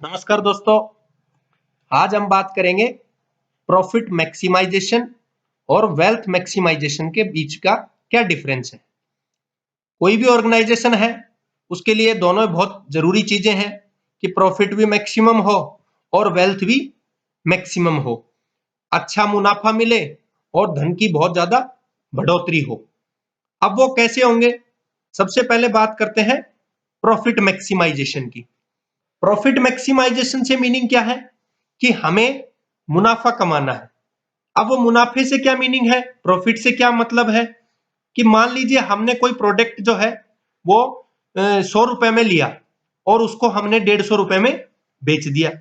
नमस्कार दोस्तों। आज हम बात करेंगे प्रॉफिट मैक्सिमाइजेशन और वेल्थ मैक्सिमाइजेशन के बीच का क्या डिफरेंस है। कोई भी ऑर्गेनाइजेशन है उसके लिए दोनों बहुत जरूरी चीजें हैं कि प्रॉफिट भी मैक्सिमम हो और वेल्थ भी मैक्सिमम हो, अच्छा मुनाफा मिले और धन की बहुत ज्यादा बढ़ोतरी हो। अब वो कैसे होंगे? सबसे पहले बात करते हैं प्रॉफिट मैक्सिमाइजेशन की। प्रॉफिट मैक्सिमाइजेशन से मीनिंग क्या है कि हमें मुनाफा कमाना है। अब वो मुनाफे से क्या मीनिंग है, प्रॉफिट से क्या मतलब है कि मान लीजिए हमने कोई प्रोडक्ट जो है वो 100 रुपए में लिया और उसको हमने 150 रुपए में बेच दिया।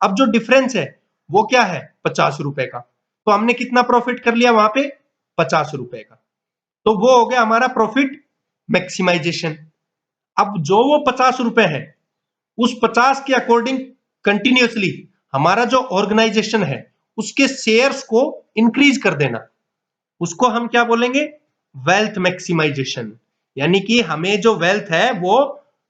अब जो डिफरेंस है वो क्या है, 50 रुपए का। तो हमने कितना प्रॉफिट कर लिया वहां पे, 50 रुपए का। तो वो हो गया हमारा प्रॉफिट मैक्सिमाइजेशन। अब जो वो 50 रुपए है उस 50 के अकॉर्डिंग कंटिन्यूअसली हमारा जो ऑर्गेनाइजेशन है उसके शेयर्स को इंक्रीज कर देना, उसको हम क्या बोलेंगे, वेल्थ मैक्सिमाइजेशन। यानी कि हमें जो वेल्थ है वो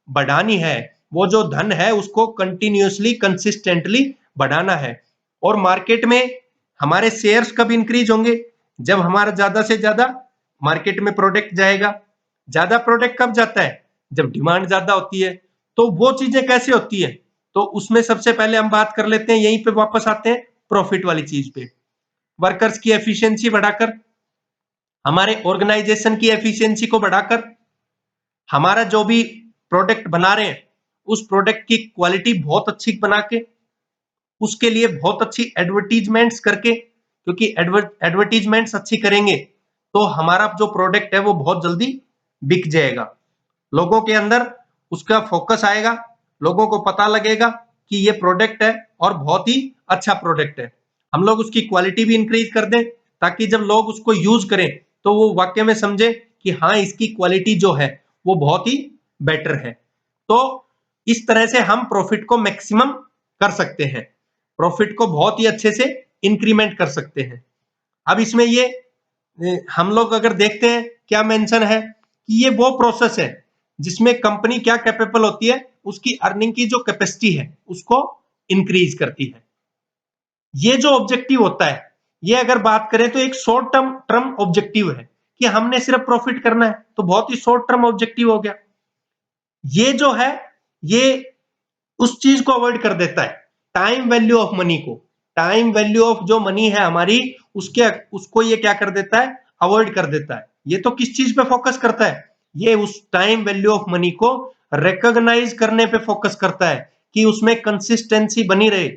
बढ़ानी है, वो जो धन है उसको कंटिन्यूअसली कंसिस्टेंटली बढ़ाना है। और मार्केट में हमारे शेयर्स कब इंक्रीज होंगे, जब हमारा ज्यादा से ज्यादा मार्केट में प्रोडक्ट जाएगा। ज्यादा प्रोडक्ट कब जाता है, जब डिमांड ज्यादा होती है। तो वो चीजें कैसे होती है, तो उसमें सबसे पहले हम बात कर लेते हैं, यहीं पे वापस आते हैं प्रॉफिट वाली चीज पे। वर्कर्स की एफिशिएंसी बढ़ाकर, हमारे ऑर्गेनाइजेशन की एफिशिएंसी को बढ़ाकर, हमारा जो भी प्रोडक्ट बना रहे हैं उस प्रोडक्ट की क्वालिटी बहुत अच्छी बना के, उसके लिए बहुत अच्छी एडवर्टीजमेंट्स करके, क्योंकि एडवर्टीजमेंट्स अच्छी करेंगे तो हमारा जो प्रोडक्ट है वो बहुत जल्दी बिक जाएगा। लोगों के अंदर उसका फोकस आएगा, लोगों को पता लगेगा कि ये प्रोडक्ट है और बहुत ही अच्छा प्रोडक्ट है। हम लोग उसकी क्वालिटी भी इंक्रीज कर दें ताकि जब लोग उसको यूज करें तो वो वाकई में समझे कि हाँ, इसकी क्वालिटी जो है वो बहुत ही बेटर है। तो इस तरह से हम प्रॉफिट को मैक्सिमम कर सकते हैं, प्रॉफिट को बहुत ही अच्छे से इंक्रीमेंट कर सकते हैं। अब इसमें ये हम लोग अगर देखते हैं क्या मेंशन है कि ये वो प्रोसेस है जिसमें कंपनी क्या कैपेबल होती है, उसकी अर्निंग की जो कैपेसिटी है उसको इंक्रीज करती है। ये जो ऑब्जेक्टिव होता है, ये अगर बात करें तो एक शॉर्ट टर्म ऑब्जेक्टिव है कि हमने सिर्फ प्रॉफिट करना है, तो बहुत ही शॉर्ट टर्म ऑब्जेक्टिव हो गया। ये जो है ये उस चीज को अवॉइड कर देता है, टाइम वैल्यू ऑफ मनी को। टाइम वैल्यू ऑफ जो मनी है हमारी, उसको ये क्या कर देता है, अवॉइड कर देता है। ये तो किस चीज पे फोकस करता है, ये उस टाइम वैल्यू ऑफ मनी को रिकॉग्नाइज करने पे फोकस करता है कि उसमें कंसिस्टेंसी बनी रहे,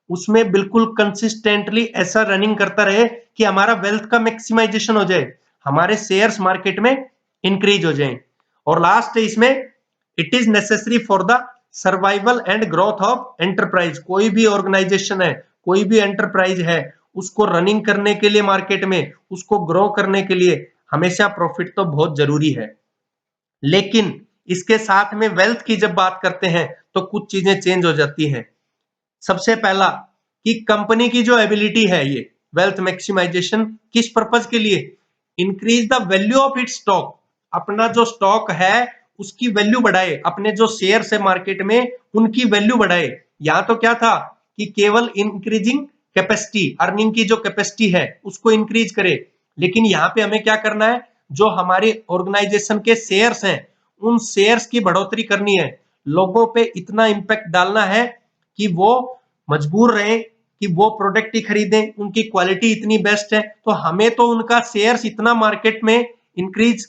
उसमें बिल्कुल कंसिस्टेंटली ऐसा रनिंग करता रहे कि हमारा वेल्थ का मैक्सिमाइजेशन हो जाए, हमारे शेयर्स मार्केट में इंक्रीज हो जाए। और लास्ट है इसमें, it is necessary for the survival and growth of enterprise. कोई भी ऑर्गेनाइजेशन है, कोई भी एंटरप्राइज है, उसको रनिंग करने के लिए मार्केट में, उसको ग्रो करने के लिए हमेशा प्रॉफिट तो बहुत जरूरी है। लेकिन इसके साथ में वेल्थ की जब बात करते हैं तो कुछ चीजें चेंज हो जाती हैं। सबसे पहला कि कंपनी की जो एबिलिटी है, ये वेल्थ मैक्सिमाइजेशन किस पर्पज के लिए, increase the value of its stock. अपना जो स्टॉक है उसकी वैल्यू बढ़ाए, अपने जो शेयर्स है मार्केट में उनकी वैल्यू बढ़ाए। यहां तो क्या था कि केवल इंक्रीजिंग कैपेसिटी, अर्निंग की जो कैपेसिटी है उसको इंक्रीज करे। लेकिन यहाँ पे हमें क्या करना है, जो हमारी ऑर्गेनाइजेशन के शेयर्स हैं उन शेयर्स की बढ़ोतरी करनी है, लोगों पे इतना इंपैक्ट डालना है कि वो मजबूर रहे कि वो प्रोडक्ट ही खरीदें, उनकी क्वालिटी इतनी बेस्ट है। तो हमें तो उनका शेयर्स इतना मार्केट में इंक्रीज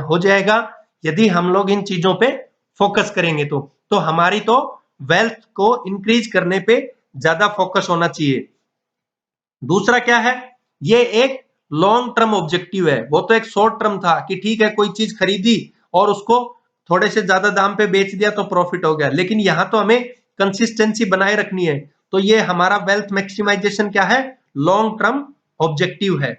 हो जाएगा यदि हम लोग इन चीजों पे फोकस करेंगे। तो हमारी तो वेल्थ को इंक्रीज करने पे ज्यादा फोकस होना चाहिए। दूसरा क्या है, ये एक लॉन्ग टर्म ऑब्जेक्टिव है। वो तो एक शॉर्ट टर्म था कि ठीक है कोई चीज खरीदी और उसको थोड़े से ज्यादा दाम पे बेच दिया तो प्रॉफिट हो गया, लेकिन यहां तो हमें कंसिस्टेंसी बनाए रखनी है। तो ये हमारा वेल्थ मैक्सिमाइजेशन क्या है, लॉन्ग टर्म ऑब्जेक्टिव है।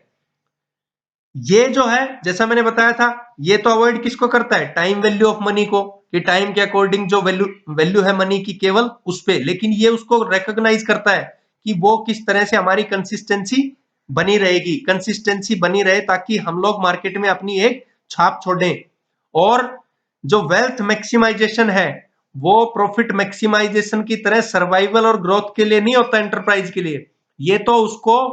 ये जो है जैसा मैंने बताया था, ये तो अवॉइड किसको करता है, टाइम वैल्यू ऑफ मनी को, कि टाइम के अकॉर्डिंग जो वैल्यू वैल्यू है मनी की केवल उस पे। लेकिन ये उसको रिकॉग्नाइज करता है कि वो किस तरह से हमारी कंसिस्टेंसी बनी रहेगी, कंसिस्टेंसी बनी रहे ताकि हम लोग मार्केट में अपनी एक छाप छोड़ें। और जो वेल्थ मैक्सिमाइजेशन है वो प्रॉफिट मैक्सिमाइजेशन की तरह सर्वाइवल और ग्रोथ के लिए नहीं होता एंटरप्राइज के लिए, ये तो उसको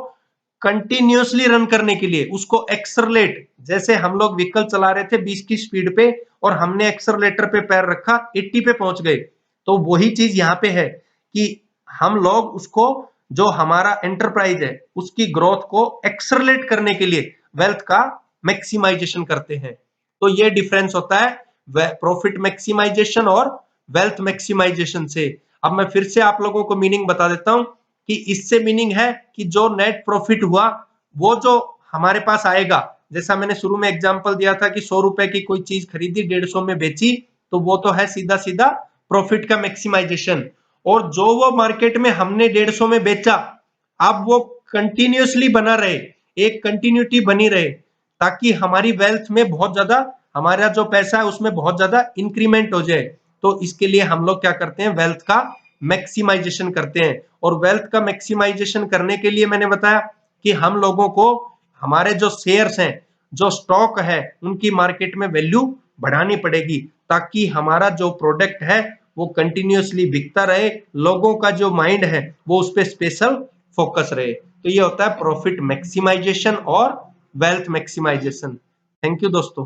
कंटिन्यूअसली रन करने के लिए, उसको एक्सरलेट, जैसे हम लोग व्हीकल चला रहे थे 20 की स्पीड पे और हमने एक्सरलेटर पे पैर रखा 80 पे पहुंच गए, तो वही चीज यहाँ पे है कि हम लोग उसको, जो हमारा एंटरप्राइज है उसकी ग्रोथ को एक्सरलेट करने के लिए वेल्थ का मैक्सिमाइजेशन करते हैं। तो ये डिफरेंस होता है प्रॉफिट मैक्सिमाइजेशन और वेल्थ मैक्सिमाइजेशन से। अब मैं फिर से आप लोगों को मीनिंग बता देता हूं कि इससे मीनिंग है कि जो नेट प्रॉफिट हुआ वो जो हमारे पास आएगा, जैसा मैंने शुरू में एग्जांपल दिया था कि 100 रुपए की कोई चीज खरीदी 150 में बेची, तो वो तो है सीधा सीधा प्रॉफिट का मैक्सिमाइजेशन। और जो वो मार्केट में हमने 150 में बेचा, अब वो कंटिन्यूअसली बना रहे, एक कंटिन्यूटी बनी रहे, ताकि हमारी वेल्थ में बहुत ज्यादा, हमारा जो पैसा है उसमें बहुत ज्यादा इंक्रीमेंट हो जाए। तो इसके लिए हम लोग क्या करते हैं, वेल्थ का मैक्सिमाइजेशन करते हैं। और वेल्थ का मैक्सिमाइजेशन करने के लिए मैंने बताया कि हम लोगों को हमारे जो शेयर्स हैं, जो स्टॉक है, उनकी मार्केट में वैल्यू बढ़ानी पड़ेगी, ताकि हमारा जो प्रोडक्ट है वो कंटिन्यूअसली बिकता रहे, लोगों का जो माइंड है वो उस पर स्पेशल फोकस रहे। तो ये होता है प्रॉफिट मैक्सिमाइजेशन और वेल्थ मैक्सिमाइजेशन। थैंक यू दोस्तों।